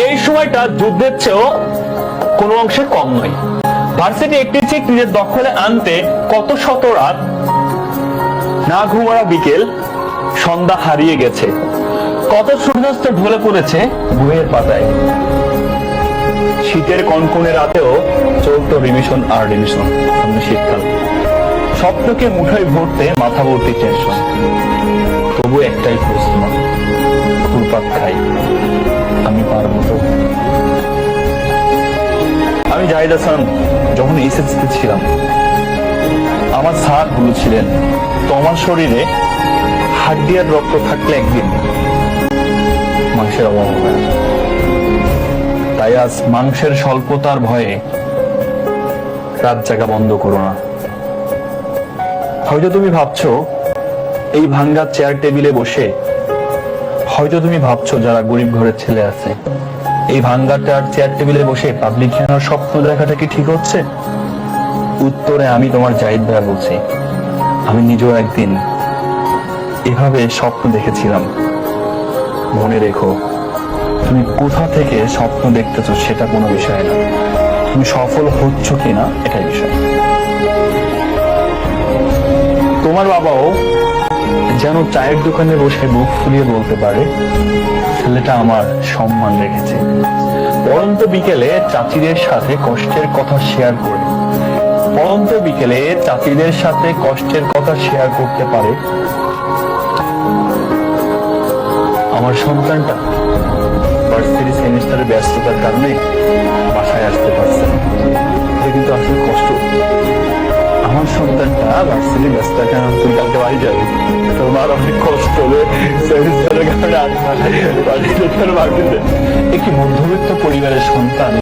এই সময়টা যুদ্ধের চেয়েও কোনো অংশে কম নয়। ভার্সিটি একটি চিক নিজের দখলে আনতে কত শত রাত, না ঘুমানো বিকেল, সন্ধ্যা হারিয়ে গেছে, কত সূর্যাস্ত ঢলে পড়েছে বইয়ের পাতায়। শীতের কনকনে রাতেও চলতো রিমিশন আর রিমিশন। সামনে শীতকাল, স্বপ্নকে মুঠোয় ভরতে মাথা ভর্তি টেনশন। তবু একটাই প্রশ্ন, ঘুরপাক খাই, আমি পারবো তো? আমি জাহিদ হাসান যখন এসএসসিতে ছিলাম, আমার স্যার বলেছিলেন তোমার শরীরে হাড্ডি আর রক্ত থাকলে একদিন মাংসের অভাব হবে না। তাই আজ মাংসের স্বল্পতার ভয়ে রাত জাগা বন্ধ করো না। হয়তো তুমি ভাবছো এই ভাঙ্গা চেয়ার টেবিলে বসে, হয়তো তুমি ভাবছো যারা গরিব ঘরের ছেলে আছে, এই ভাঙ্গা চেয়ার টেবিলে বসে পাবলিক জানার স্বপ্ন দেখাটা কি ঠিক হচ্ছে? উত্তরে আমি তোমার জাহিদ ভাইয়া বলছি, আমি নিজেও একদিন এভাবে স্বপ্ন দেখেছিলাম। মনে রেখো, তুমি কোথা থেকে স্বপ্ন দেখতেছো সেটা কোনো বিষয় না, তুমি সফল হচ্ছ কিনা এটাই বিষয়। তোমার বাবাও যেন চায়ের দোকানে বসে বুক ফুলিয়ে বলতে পারে ছেলেটা আমার সম্মান রেখেছে। পরন্ত বিকেলে চাচিদের সাথে কষ্টের কথা শেয়ার করে, পরন্ত বিকেলে চাচিদের সাথে কষ্টের কথা শেয়ার করতে পারে আমার সন্তানটা ভার্সিটি সেমিস্টারের ব্যস্ততার কারণে বাসায় আসতে পারছে না। এটা কিন্তু আসলে কষ্ট। আমার সন্তানটা ভার্সিটির ব্যস্ততার কারণে তুই কালকে বাড়ি যাবে, তোমার অনেক কষ্ট হবে সেমিস্টারের কারণে একটি মধ্যবিত্ত পরিবারের সন্তান